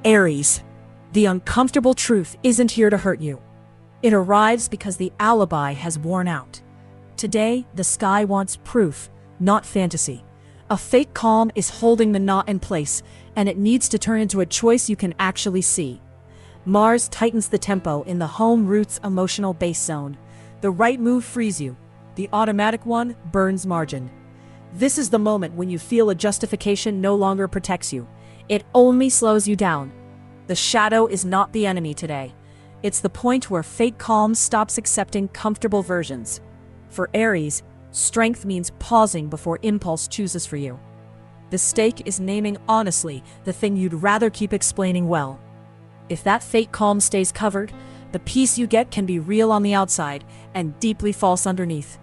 Aries, the uncomfortable truth isn't here to hurt you. It arrives because the alibi has worn out. Today, the sky wants proof, not fantasy. A fake calm is holding the knot in place, and it needs to turn into a choice you can actually see. Mars tightens the tempo in the home root's emotional base zone. The right move frees you. The automatic one burns margin. This is the moment when you feel a justification no longer protects you. It only slows you down. The shadow is not the enemy today. It's the point where fake calm stops accepting comfortable versions. For Aries, strength means pausing before impulse chooses for you. The stake is naming honestly the thing you'd rather keep explaining well. If that fake calm stays covered, the peace you get can be real on the outside and deeply false underneath.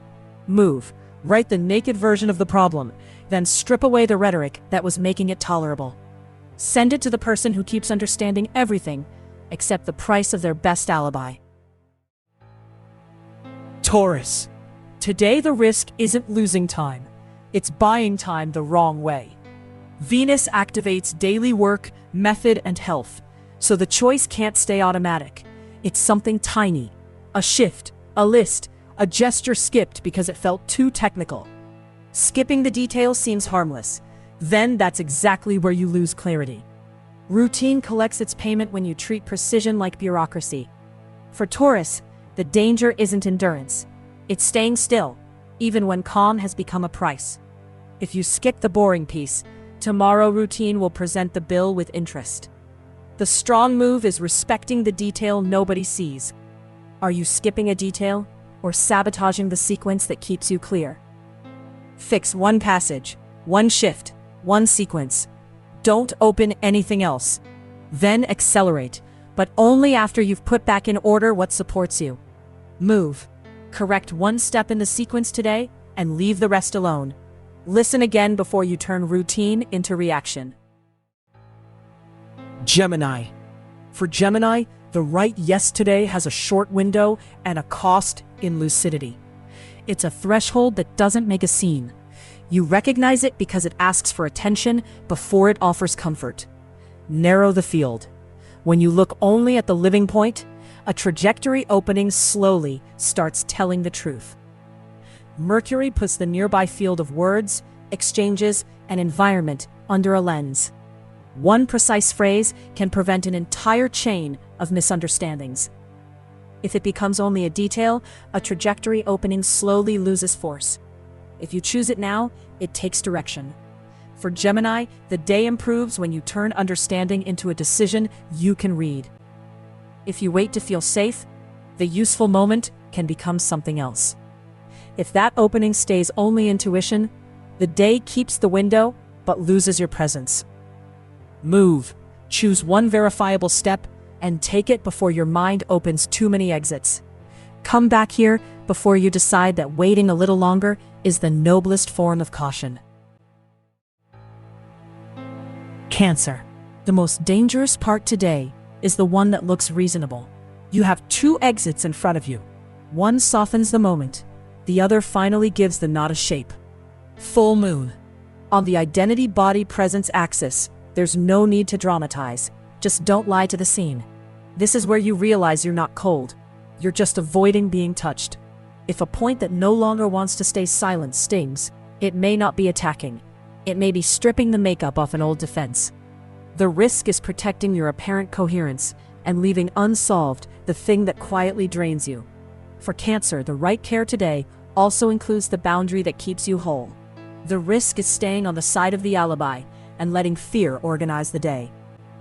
Move. Write the naked version of the problem, then strip away the rhetoric that was making it tolerable. Send it to the person who keeps understanding everything except the price of their best alibi. Taurus. Today the risk isn't losing time. It's buying time the wrong way. Venus activates daily work, method, and health, so the choice can't stay automatic. It's something tiny. A shift, a list, a gesture skipped because it felt too technical. Skipping the details seems harmless. Then that's exactly where you lose clarity. Routine collects its payment when you treat precision like bureaucracy. For Taurus, the danger isn't endurance. It's staying still, even when calm has become a price. If you skip the boring piece, tomorrow routine will present the bill with interest. The strong move is respecting the detail nobody sees. Are you skipping a detail or sabotaging the sequence that keeps you clear? Fix one passage, one shift, one sequence. Don't open anything else. Then accelerate, but only after you've put back in order what supports you. Move. Correct one step in the sequence today and leave the rest alone. Listen again before you turn routine into reaction. Gemini. For Gemini, the right yes today has a short window and a cost in lucidity. It's a threshold that doesn't make a scene. You recognize it because it asks for attention before it offers comfort. Narrow the field. When you look only at the living point, a trajectory opening slowly starts telling the truth. Mercury puts the nearby field of words, exchanges, and environment under a lens. One precise phrase can prevent an entire chain of misunderstandings. If it becomes only a detail, a trajectory opening slowly loses force. If you choose it now, it takes direction. For Gemini, the day improves when you turn understanding into a decision you can read. If you wait to feel safe, the useful moment can become something else. If that opening stays only intuition, the day keeps the window but loses your presence. Move. Choose one verifiable step and take it before your mind opens too many exits. Come back here before you decide that waiting a little longer is the noblest form of caution. Cancer. The most dangerous part today is the one that looks reasonable. You have two exits in front of you. One softens the moment. The other finally gives the knot a shape. Full moon. On the identity-body-presence axis, there's no need to dramatize. Just don't lie to the scene. This is where you realize you're not cold. You're just avoiding being touched. If a point that no longer wants to stay silent stings, it may not be attacking. It may be stripping the makeup off an old defense. The risk is protecting your apparent coherence and leaving unsolved the thing that quietly drains you. For Cancer, the right care today also includes the boundary that keeps you whole. The risk is staying on the side of the alibi and letting fear organize the day.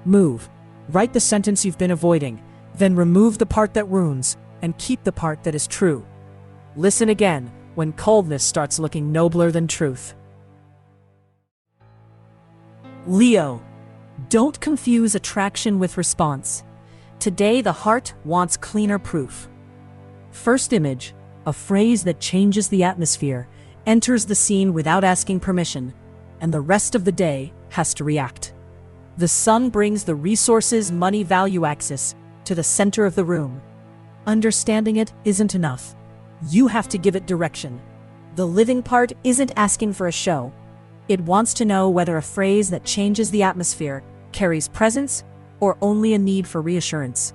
Move. Write the sentence you've been avoiding, then remove the part that wounds and keep the part that is true. Listen again when coldness starts looking nobler than truth. Leo. Don't confuse attraction with response. Today the heart wants cleaner proof. First image, a phrase that changes the atmosphere, enters the scene without asking permission, and the rest of the day has to react. The sun brings the resources money value axis to the center of the room. Understanding it isn't enough. You have to give it direction. The living part isn't asking for a show. It wants to know whether a phrase that changes the atmosphere carries presence or only a need for reassurance.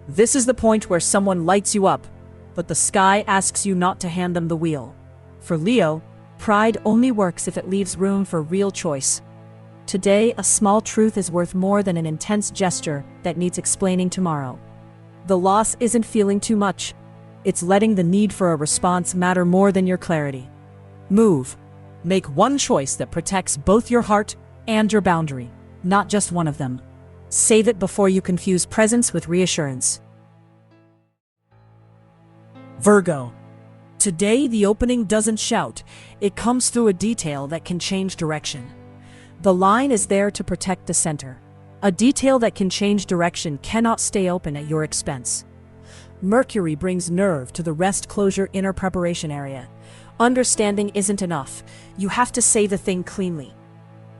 This is the point where someone lights you up, but the sky asks you not to hand them the wheel. For Leo, pride only works if it leaves room for real choice. Today, a small truth is worth more than an intense gesture that needs explaining tomorrow. The loss isn't feeling too much. It's letting the need for a response matter more than your clarity. Move. Make one choice that protects both your heart and your boundary, not just one of them. Save it before you confuse presence with reassurance. Virgo. Today, the opening doesn't shout. It comes through a detail that can change direction. The line is there to protect the center. A detail that can change direction cannot stay open at your expense. Mercury brings nerve to the rest closure inner preparation area. Understanding isn't enough. You have to say the thing cleanly.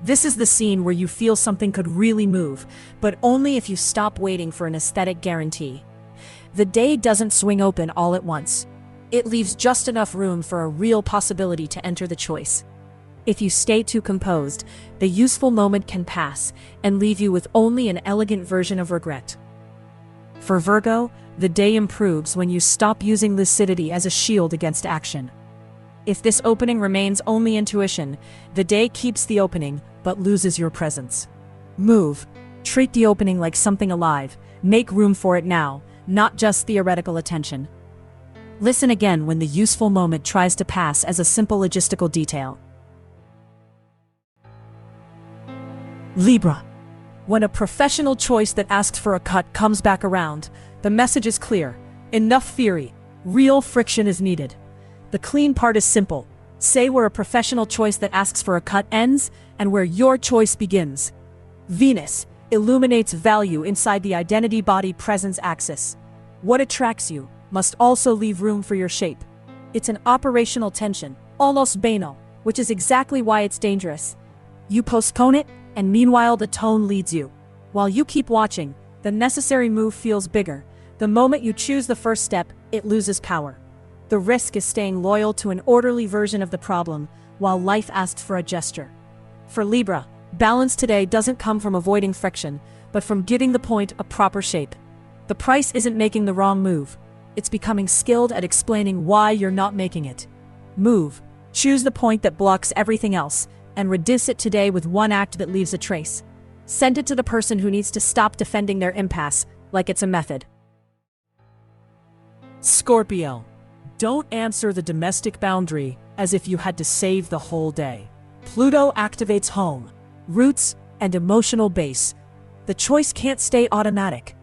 This is the scene where you feel something could really move, but only if you stop waiting for an aesthetic guarantee. The day doesn't swing open all at once. It leaves just enough room for a real possibility to enter the choice. If you stay too composed, the useful moment can pass and leave you with only an elegant version of regret. For Virgo, the day improves when you stop using lucidity as a shield against action. If this opening remains only intuition, the day keeps the opening but loses your presence. Move. Treat the opening like something alive. Make room for it now, not just theoretical attention. Listen again when the useful moment tries to pass as a simple logistical detail. Libra. When a professional choice that asks for a cut comes back around, the message is clear. Enough theory. Real friction is needed. The clean part is simple. Say where a professional choice that asks for a cut ends and where your choice begins. Venus illuminates value inside the identity-body-presence axis. What attracts you must also leave room for your shape. It's an operational tension, almost banal, which is exactly why it's dangerous. You postpone it, and meanwhile the tone leads you. While you keep watching, the necessary move feels bigger. The moment you choose the first step, it loses power. The risk is staying loyal to an orderly version of the problem, while life asks for a gesture. For Libra, balance today doesn't come from avoiding friction, but from giving the point a proper shape. The price isn't making the wrong move. It's becoming skilled at explaining why you're not making it. Move. Choose the point that blocks everything else, and reduce it today with one act that leaves a trace. Send it to the person who needs to stop defending their impasse, like it's a method. Scorpio. Don't answer the domestic boundary as if you had to save the whole day. Pluto activates home, roots, and emotional base. The choice can't stay automatic.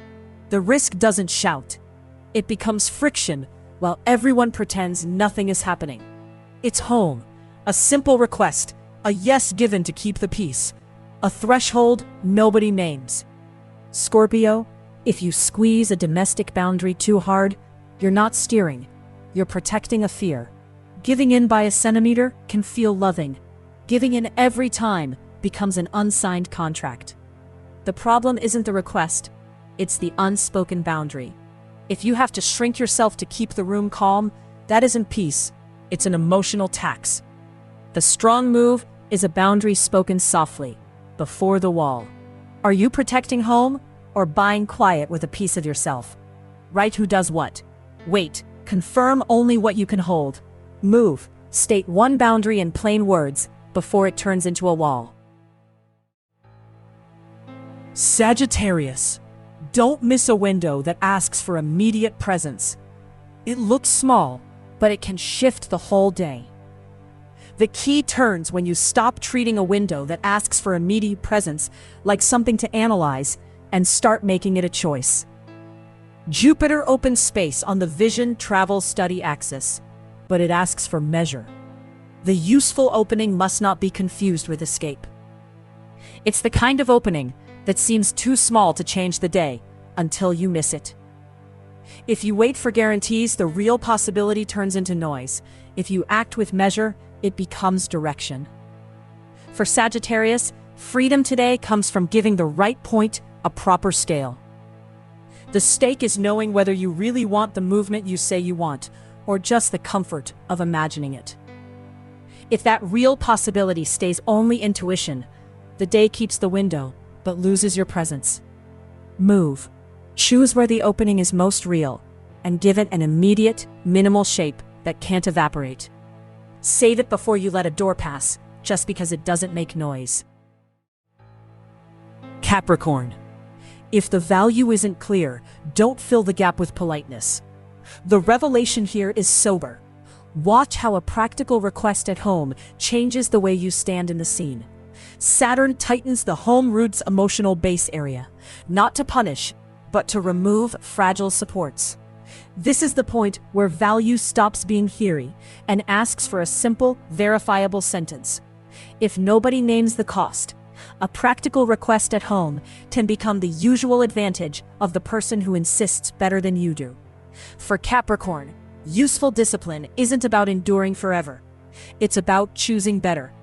The risk doesn't shout. It becomes friction while everyone pretends nothing is happening. It's home, a simple request, a yes given to keep the peace, a threshold nobody names. Scorpio, if you squeeze a domestic boundary too hard, you're not steering. You're protecting a fear. Giving in by a centimeter can feel loving. Giving in every time becomes an unsigned contract. The problem isn't the request, it's the unspoken boundary. If you have to shrink yourself to keep the room calm, that isn't peace, it's an emotional tax. The strong move is a boundary spoken softly, before the wall. Are you protecting home or buying quiet with a piece of yourself? Right who does what? Wait. Confirm only what you can hold. Move. State one boundary in plain words before it turns into a wall. Sagittarius. Don't miss a window that asks for immediate presence. It looks small, but it can shift the whole day. The key turns when you stop treating a window that asks for immediate presence like something to analyze and start making it a choice. Jupiter opens space on the vision, travel, study axis, but it asks for measure. The useful opening must not be confused with escape. It's the kind of opening that seems too small to change the day until you miss it. If you wait for guarantees, the real possibility turns into noise. If you act with measure, it becomes direction. For Sagittarius, freedom today comes from giving the right point a proper scale. The stake is knowing whether you really want the movement you say you want, or just the comfort of imagining it. If that real possibility stays only intuition, the day keeps the window, but loses your presence. Move. Choose where the opening is most real, and give it an immediate, minimal shape that can't evaporate. Save it before you let a door pass, just because it doesn't make noise. Capricorn. If the value isn't clear, don't fill the gap with politeness. The revelation here is sober. Watch how a practical request at home changes the way you stand in the scene. Saturn tightens the home root's emotional base area, not to punish, but to remove fragile supports. This is the point where value stops being theory and asks for a simple, verifiable sentence. If nobody names the cost, a practical request at home can become the usual advantage of the person who insists better than you do. For Capricorn, useful discipline isn't about enduring forever. It's about choosing better.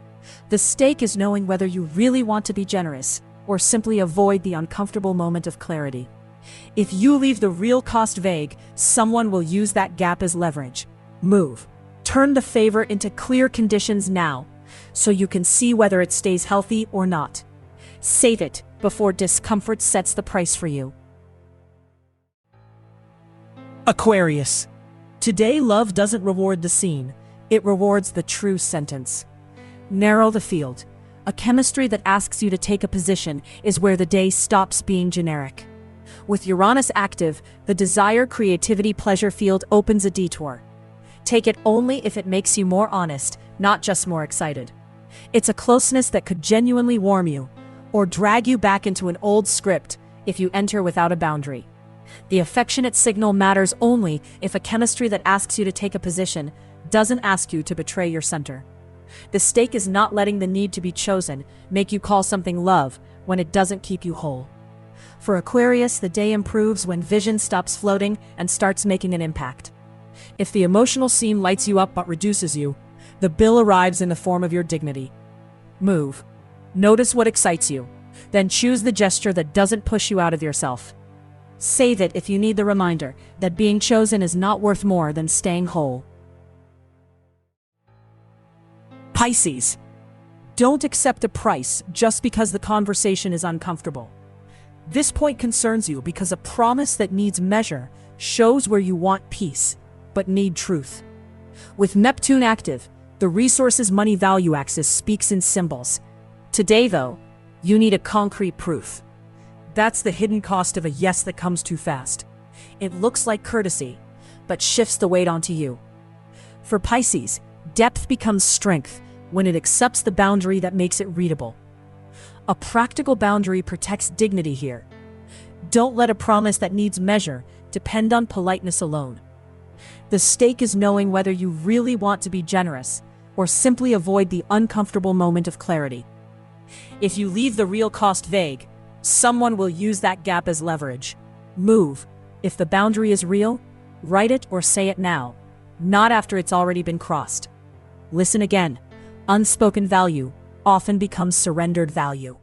The stake is knowing whether you really want to be generous or simply avoid the uncomfortable moment of clarity. If you leave the real cost vague, someone will use that gap as leverage. Move. Turn the favor into clear conditions now, so you can see whether it stays healthy or not. Save it before discomfort sets the price for you. Aquarius. Today, love doesn't reward the scene, it rewards the true sentence. Narrow the field. A chemistry that asks you to take a position is where the day stops being generic. With Uranus active, the desire, creativity, pleasure field opens a detour. Take it only if it makes you more honest, not just more excited. It's a closeness that could genuinely warm you, or drag you back into an old script if you enter without a boundary. The affectionate signal matters only if a chemistry that asks you to take a position doesn't ask you to betray your center. The stake is not letting the need to be chosen make you call something love when it doesn't keep you whole. For Aquarius, the day improves when vision stops floating and starts making an impact. If the emotional scene lights you up but reduces you, the bill arrives in the form of your dignity. Move. Notice what excites you, then choose the gesture that doesn't push you out of yourself. Save it if you need the reminder that being chosen is not worth more than staying whole. Pisces. Don't accept a price just because the conversation is uncomfortable. This point concerns you because a promise that needs measure shows where you want peace, but need truth. With Neptune active, the resources money value axis speaks in symbols. Today, though, you need a concrete proof. That's the hidden cost of a yes that comes too fast. It looks like courtesy, but shifts the weight onto you. For Pisces, depth becomes strength when it accepts the boundary that makes it readable. A practical boundary protects dignity here. Don't let a promise that needs measure depend on politeness alone. The stake is knowing whether you really want to be generous or simply avoid the uncomfortable moment of clarity. If you leave the real cost vague, someone will use that gap as leverage. Move. If the boundary is real, write it or say it now, not after it's already been crossed. Listen again. Unspoken value often becomes surrendered value.